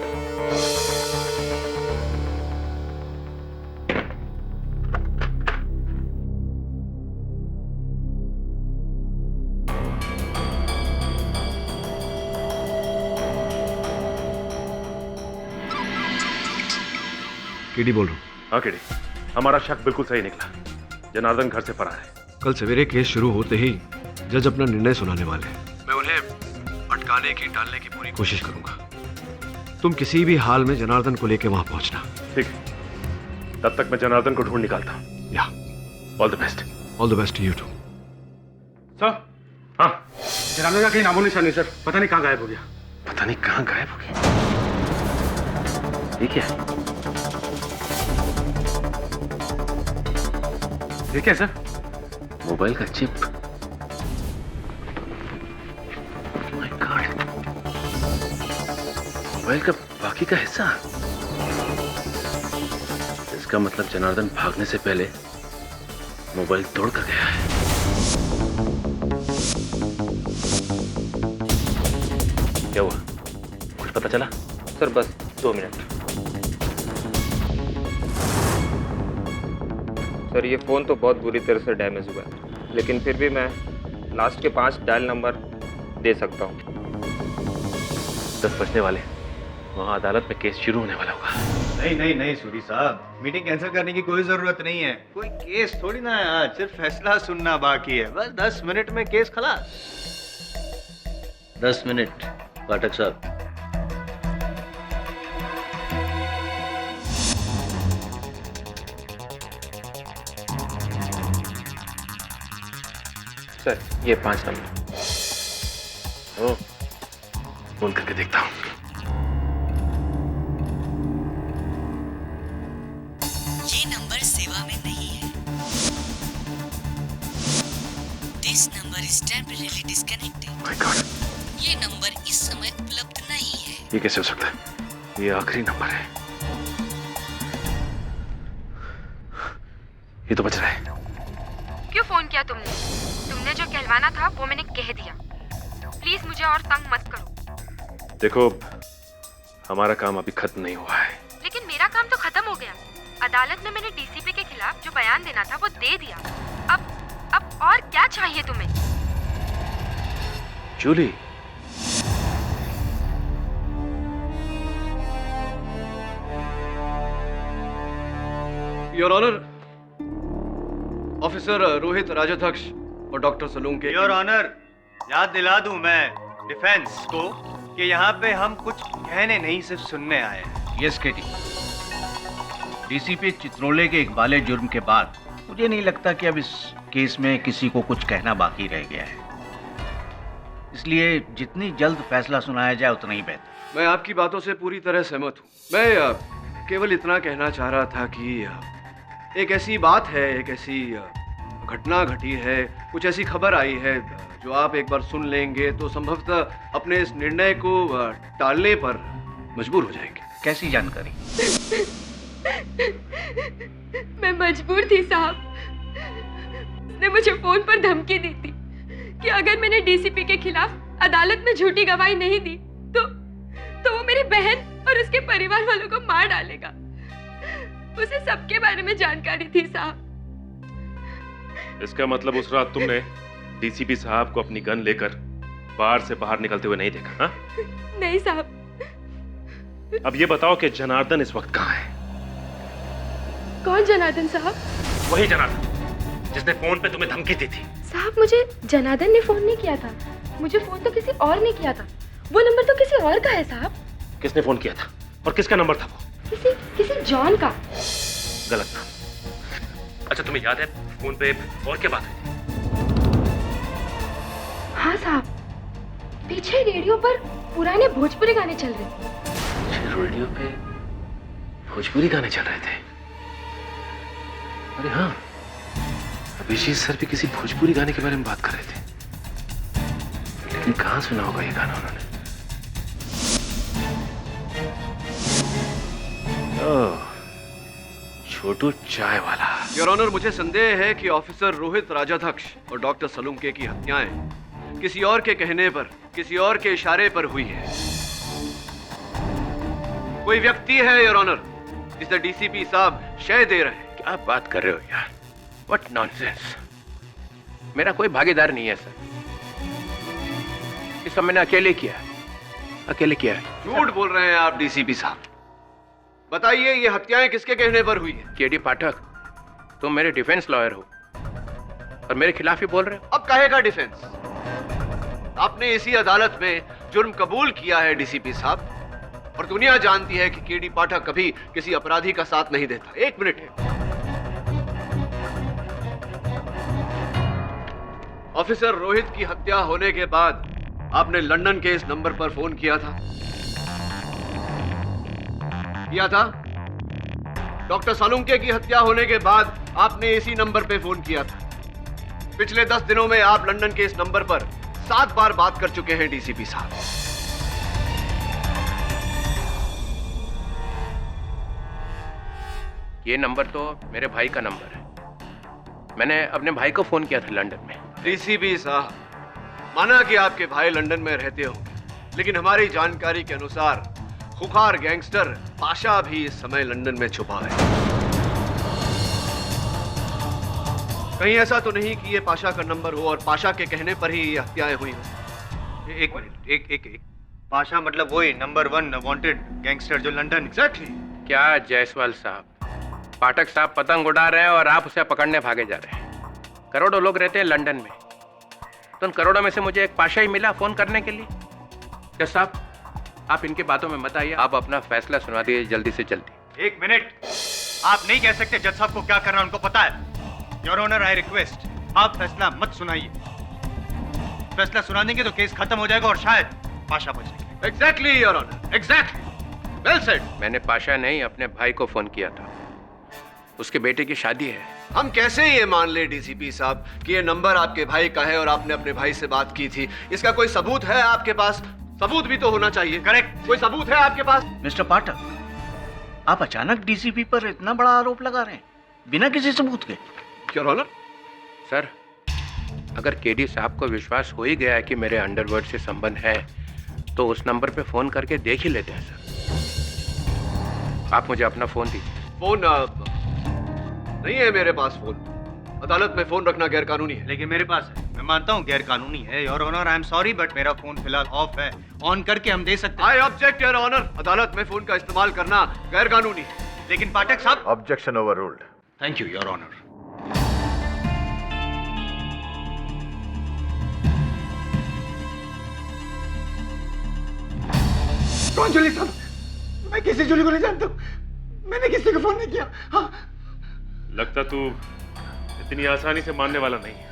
E: केडी बोल रहा हूं।
N: हाँ केडी, हमारा शक बिल्कुल सही निकला। जनार्दन घर से फरार है।
E: कल सवेरे केस शुरू होते ही जज अपना निर्णय सुनाने वाले हैं। मैं उन्हें अटकाने की, टालने की पूरी कोशिश करूंगा। तुम किसी भी हाल में जनार्दन को लेकर वहां पहुंचना।
N: ठीक है, तब तक मैं जनार्दन को ढूंढ निकालता हूं।
E: या
N: all the best.
E: All the best you too.
H: Sir,
N: हाँ,
H: जनार्दन का कहीं नामो निशान नहीं सर, पता नहीं कहाँ गायब हो गया।
N: पता नहीं कहाँ गायब हो गया।
H: ठीक है, ठीक है सर।
G: मोबाइल का चिप। माय गॉड, मोबाइल का बाकी का हिस्सा। इसका मतलब जनार्दन भागने से पहले मोबाइल तोड़ कर गया है। क्या हुआ, कुछ पता चला?
M: सर बस 2 मिनट। सर ये फ़ोन तो बहुत बुरी तरह से डैमेज हुआ है, लेकिन फिर भी मैं लास्ट के 5 डायल नंबर
G: दे सकता हूँ।
E: 10 बजने वाले, वहाँ अदालत में केस शुरू होने वाला होगा।
F: नहीं नहीं नहीं सूरी साहब, मीटिंग कैंसिल करने की कोई जरूरत नहीं है। कोई केस थोड़ी ना है आज, सिर्फ फैसला सुनना बाकी है। बस 10 मिनट में केस खलास।
E: 10 मिनट पाठक साहब।
G: सर ये 5 नंबर।
E: ओ, फोन करके देखता हूँ।
O: ये नंबर सेवा में नहीं है। This number is temporary disconnected.
E: My God,
O: ये नंबर इस समय उपलब्ध नहीं है।
E: ये कैसे हो सकता है? ये आखिरी नंबर है। ये तो बच रहा है।
D: क्यों फोन किया तुमने? तुमने जो कहलवाना था वो मैंने कह दिया। प्लीज मुझे और तंग मत करो।
E: देखो, हमारा काम अभी खत्म नहीं हुआ है।
D: लेकिन मेरा काम तो खत्म हो गया। अदालत में मैंने डीसीपी के खिलाफ जो बयान देना था वो दे दिया। अब और क्या चाहिए तुम्हें?
E: Julie, your honour, officer Rohit Rajadhyaksha और डॉक्टर सलूंके।
F: योर ऑनर, याद दिला दूं मैं डिफेंस को कि यहाँ पे हम कुछ कहने नहीं, सिर्फ सुनने आए हैं।
J: यस केटी, डीसीपी चित्रोले के इकबाले जुर्म के बाद मुझे नहीं लगता कि अब इस केस में किसी को कुछ कहना बाकी रह गया है। इसलिए जितनी जल्द फैसला सुनाया जाए उतना ही बेहतर।
E: मैं आपकी बातों से पूरी तरह सहमत हूँ। मैं केवल इतना कहना चाह रहा था कि एक ऐसी बात है, एक ऐसी घटना घटी है, कुछ ऐसी खबर आई है जो आप एक बार सुन लेंगे तो संभवतः अपने इस निर्णय को टालने पर मजबूर हो जाएंगे।
J: कैसी जानकारी?
D: मैं मजबूर थी साहब। उसने मुझे फोन पर धमकी दी थी कि अगर मैंने डीसीपी के खिलाफ अदालत में झूठी गवाही नहीं दी तो वो मेरी बहन और उसके परिवार वालों को मार डालेगा। उसे सबके बारे में जानकारी थी साहब।
E: इसका मतलब उस रात तुमने डीसीपी साहब को अपनी गन लेकर बार से बाहर निकलते हुए नहीं देखा? हाँ?
D: नहीं साहब।
E: अब ये बताओ कि जनार्दन इस वक्त कहाँ है?
D: कौन जनार्दन साहब?
E: वही जनार्दन जिसने फोन पे तुम्हें धमकी दी थी।
D: साहब मुझे जनार्दन ने फोन नहीं किया था। मुझे फोन तो किसी और ने किया था। वो नंबर तो किसी और का है साहब।
E: किसने फोन किया था और किसका नंबर था वो?
D: किसी जॉन का।
E: गलत था। अच्छा तुम्हें याद है फोन पे और क्या बात हुई?
D: हाँ साहब, पीछे रेडियो पर पुराने भोजपुरी गाने चल रहे थे।
E: रेडियो पे भोजपुरी गाने चल रहे थे? अरे हाँ, अभिजीत सर भी किसी भोजपुरी गाने के बारे में बात कर रहे थे। लेकिन कहाँ सुना होगा ये गाना उन्होंने? छोटू चाय वाला। योर ऑनर, मुझे संदेह है कि ऑफिसर रोहित राजाध्यक्ष और डॉक्टर सलूंके की हत्याएं किसी और के कहने पर, किसी और के इशारे पर हुई है। कोई व्यक्ति है योर ऑनर जिसे डीसीपी साहब शय दे रहे हैं।
G: क्या बात कर रहे हो यार? What nonsense. मेरा कोई भागीदार नहीं है सर। इस सब मैंने अकेले किया है।
E: झूठ बोल रहे हैं आप डीसीपी साहब। बताइए ये हत्याएं किसके कहने पर हुई है?
G: केडी पाठक, तुम मेरे डिफेंस लॉयर हो और मेरे खिलाफ ही बोल रहे हो।
E: अब कहेगा डिफेंस? आपने इसी अदालत में जुर्म कबूल किया है डीसीपी साहब, और दुनिया जानती है कि केडी पाठक कभी किसी अपराधी का साथ नहीं देता। एक मिनट है। ऑफिसर रोहित की हत्या होने के बाद आपने लंदन के इस नंबर पर फोन किया था? डॉक्टर सालुंके की हत्या होने के बाद आपने इसी नंबर पे फोन किया था। पिछले 10 दिनों में आप लंदन के इस नंबर पर 7 बार बात कर चुके हैं डीसीपी साहब।
G: ये नंबर तो मेरे भाई का नंबर है। मैंने अपने भाई को फोन किया था लंदन में।
E: डीसीपी साहब, माना कि आपके भाई लंदन में रहते हो, लेकिन हमारी जानकारी के अनुसार खुखार गैंगस्टर पाशा भी इस समय लंदन में छुपा है। कहीं ऐसा तो नहीं कि ये पाशा का नंबर हो और पाशा के कहने पर ही ये हत्याएं हुई हो?
F: एक मिनट, एक पाशा मतलब वही नंबर 1 वांटेड गैंगस्टर जो लंदन।
E: एग्जैक्टली।
G: क्या जायसवाल साहब, पाठक साहब पतंग उड़ा रहे हैं और आप उसे पकड़ने भागे जा रहे हैं। करोड़ों लोग रहते हैं लंदन में, तो उन करोड़ों में से मुझे एक पाशा ही मिला फोन करने के लिए। जज साहब, आप इनकी बातों में मत आइए, आप अपना फैसला सुना दीजिए जल्दी से जल्दी।
F: एक मिनट, आप नहीं कह सकते जज साहब को क्या करना उनको पता है। योर ऑनर, आई रिक्वेस्ट, आप फैसला मत सुनाइए। फैसला सुना देंगे तो केस खत्म हो जाएगा और शायद पाशा बच जाएगा।
E: Exactly your honour, exactly, well said.
G: मैंने पाशा नहीं, अपने भाई को फोन किया था, उसके बेटे की शादी है।
E: हम कैसे ये मान ले डीसीपी साहब कि ये नंबर आपके भाई का है और आपने अपने भाई से बात की थी? इसका कोई सबूत है आपके पास? सबूत भी तो होना चाहिए।
F: करेक्ट,
E: कोई सबूत है आपके पास?
J: मिस्टर पाठक, आप अचानक डीसीपी पर इतना बड़ा आरोप लगा रहे हैं बिना किसी सबूत के।
E: योर ऑनर,
G: सर, अगर केडी साहब को विश्वास हो ही गया है कि मेरे अंडरवर्ल्ड से संबंध है, तो उस नंबर पे फोन करके देख ही लेते हैं। सर, आप मुझे अपना फोन दीजिए।
E: फोन नहीं है मेरे पास। फोन अदालत में फोन रखना गैर कानूनी है।
F: लेकिन मेरे पास है। मैं मानता हूँ गैर कानूनी है your honour, I am sorry, but मेरा फोन फिलहाल ऑफ है। ऑन करके हम दे सकते हैं।
E: आई ऑब्जेक्ट योर ऑनर, अदालत में फोन का इस्तेमाल करना गैर कानूनी है।
F: लेकिन पाठक साहब।
P: Objection overruled.
F: Thank you your honour.
I: कौन जूली साहब? मैं किसी जूली को नहीं जानता, मैंने किसी को फोन नहीं किया। हाँ?
H: लगता तू इतनी आसानी से मानने वाला नहीं है।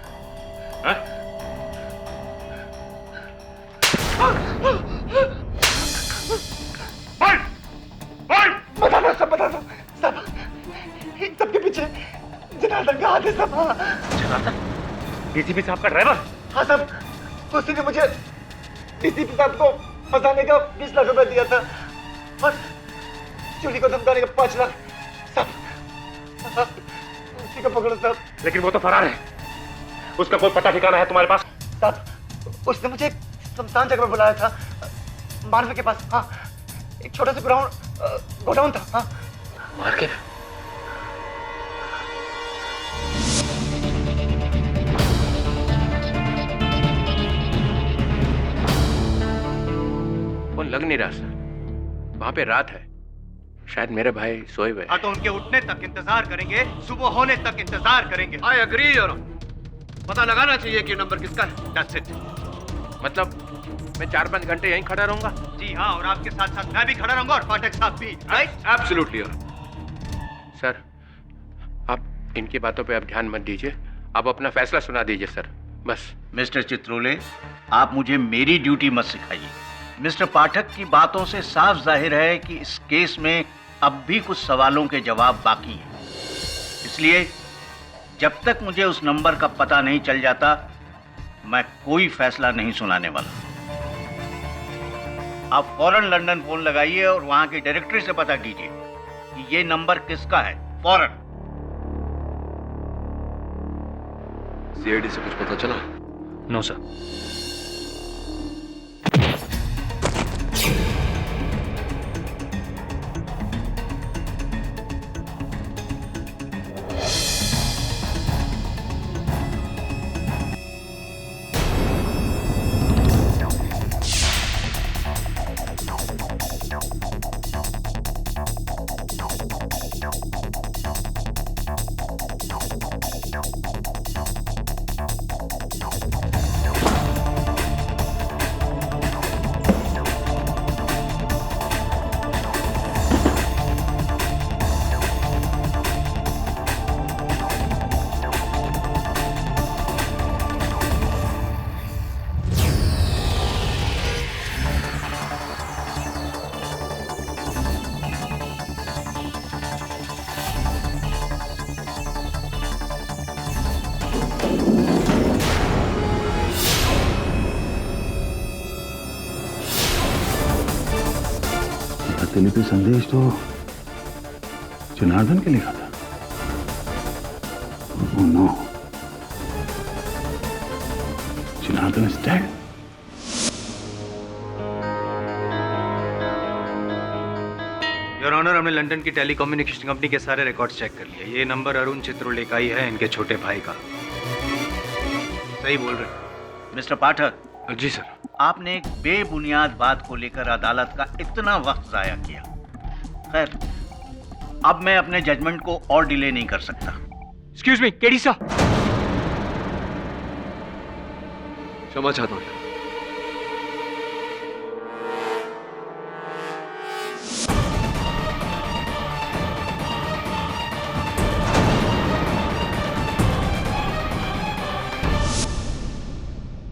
I: बता दो सब, इन सबके पीछे जनार्दन का हाथ है सब।
H: जनार्दन? डीसीपी साहब का ड्राइवर?
I: हाँ सब, उसने मुझे डीसीपी साहब को फंसाने का 20 लाख रुपए दिया था और जूली को धमकाने का 5 लाख। सब उसी को पकड़ो सब।
H: लेकिन वो तो फरार है, उसका कोई पता ठिकाना है तुम्हारे पास?
I: साहब, उसने मुझे एक शमशान जगह में बुलाया था, मार्वे के पास। हाँ, एक छोटा सा गोडाउन था। हाँ,
E: मार के?
G: फोन लग नहीं रहा सर, वहां पे रात है, शायद मेरे भाई सोए हुए।
F: हाँ, तो उनके उठने तक इंतजार करेंगे, सुबह होने तक इंतजार करेंगे।
E: आई एग्री योर ऑनर, पता लगाना चाहिए कि नंबर किसका है।
F: That's it.
G: मतलब मैं 4-5 घंटे यहीं खड़ा रहूंगा?
F: जी हाँ, और आपके साथ साथ मैं भी खड़ा रहूंगा और पाठक साहब भी। राइट?
E: एब्सोल्युटली योर
G: सर, आप इनकी बातों पे अब ध्यान मत दीजिए, आप अपना फैसला सुना दीजिए सर, बस।
J: मिस्टर चित्रोले, आप मुझे मेरी ड्यूटी मत सिखाइए। मिस्टर पाठक की बातों से साफ जाहिर है कि इस केस में अब भी कुछ सवालों के जवाब बाकी हैं। इसलिए जब तक मुझे उस नंबर का पता नहीं चल जाता, मैं कोई फैसला नहीं सुनाने वाला। आप फौरन लंदन फोन लगाइए और वहां की डायरेक्टरी से पता कीजिए कि ये नंबर किसका है, फौरन।
E: सीआईडी से कुछ पता चला?
M: No sir.
A: प्रतिलिपि संदेश तो जनार्दन के लिखा था। Oh no. Janardan is dead.
F: Your honour, हमने लंदन की टेलीकम्युनिकेशन कंपनी के सारे रिकॉर्ड्स चेक कर लिए। ये नंबर अरुण चित्रोले का ही है, इनके छोटे भाई का। सही बोल रहे।
J: मिस्टर पाठक,
E: जी सर।
J: आपने एक बेबुनियाद बात को लेकर अदालत का इतना वक्त जाया किया। खैर, अब मैं अपने जजमेंट को और डिले नहीं कर सकता।
M: एक्सक्यूज मी, केडी सा।
E: क्षमा चाहता हूँ।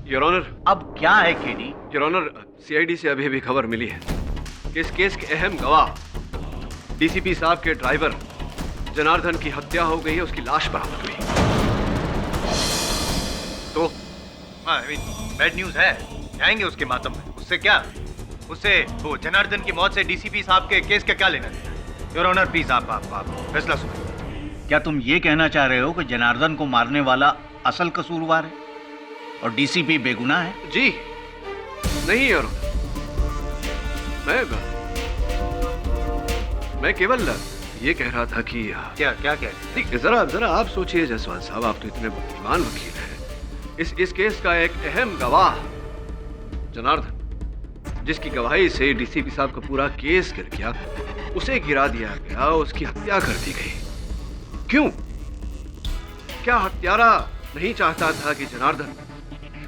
E: योर ऑनर,
J: अब क्या है केडी?
E: योर ऑनर, सीआईडी से अभी अभी खबर मिली है कि इस केस के अहम गवाह डीसीपी साहब के ड्राइवर जनार्दन की हत्या हो गई है, उसकी लाश बरामद हुई।
F: तो बैड न्यूज है, जाएंगे उसके मातम में। उससे क्या, उससे वो जनार्दन की मौत से डीसीपी साहब के केस का क्या लेना देना? योर ऑनर प्लीज आप फैसला सुनो।
J: क्या तुम ये कहना चाह रहे हो कि जनार्दन को मारने वाला असल कसूरवार है और डीसीपी बेगुनाह है?
E: जी नहीं योर ऑनर, मैं केवल ये कह रहा था कि
F: क्या क्या कह
E: जरा आप सोचिए जायसवाल साहब, आप तो इतने बुद्धिमान वकील हैं। इस केस का एक अहम गवाह जनार्दन, जिसकी गवाही से डीसीपी साहब का पूरा केस गिर गया, उसे गिरा दिया गया, उसकी हत्या कर दी गई। क्यों? क्या हत्यारा नहीं चाहता था कि जनार्दन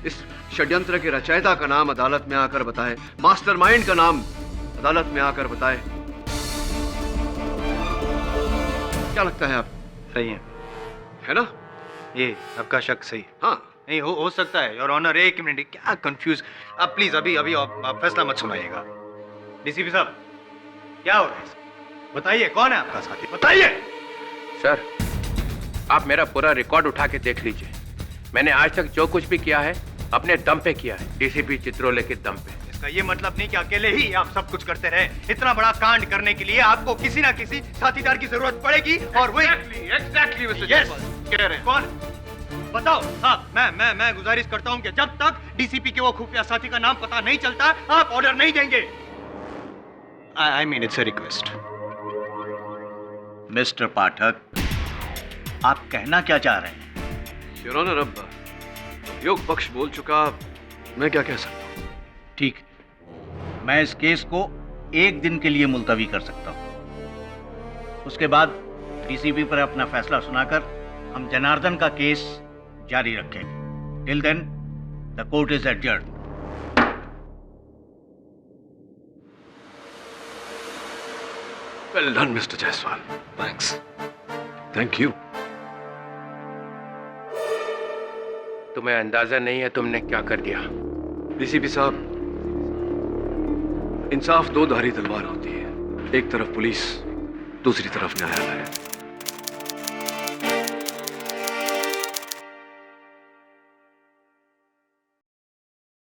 E: इस षड्यंत्र के रचयिता का नाम अदालत में आकर बताए, मास्टरमाइंड का नाम अदालत में आकर बताए? क्या लगता है आप?
F: सही है ना? ये आपका शक सही?
E: हाँ।
F: नहीं हो सकता है योर ऑनर। एक मिनट, क्या कंफ्यूज। आप प्लीज अभी आप फैसला मत सुनाइएगा। डीसीपी साहब क्या हो रहा है? बताइए कौन है आपका साथी, बताइए।
G: सर, आप मेरा पूरा रिकॉर्ड उठा के देख लीजिए। मैंने आज तक जो कुछ भी किया है अपने दम पे किया है, डीसीपी चित्रोले के दम पे।
F: इसका ये मतलब नहीं कि अकेले ही आप सब कुछ करते रहे। इतना बड़ा कांड करने के लिए आपको किसी ना किसी साथीदार की जरूरत पड़ेगी। और वही एग्जैक्टली कह रहे हैं। कौन? बताओ। हाँ, मैं गुजारिश करता हूँ कि जब तक डीसीपी के वो खुफिया साथी का नाम पता नहीं चलता, आप ऑर्डर नहीं देंगे। I mean it's a request.
J: Mister Pathak, आप कहना क्या चाह रहे हैं?
E: योर ऑनर, अब योग पक्ष बोल चुका, मैं क्या कह सकता हूँ?
J: ठीक, मैं इस केस को 1 दिन के लिए मुलतवी कर सकता हूँ। उसके बाद डीसीपी पर अपना फैसला सुनाकर हम जनार्दन का केस जारी रखेंगे। Till then the court is adjourned.
E: Well done mister Jaiswal, thanks. Thank you.
G: तुम्हें अंदाजा नहीं है तुमने क्या कर दिया।
E: डीसीपी साहब, इंसाफ 2 धारी तलवार होती है। एक तरफ पुलिस, दूसरी तरफ न्यायालय।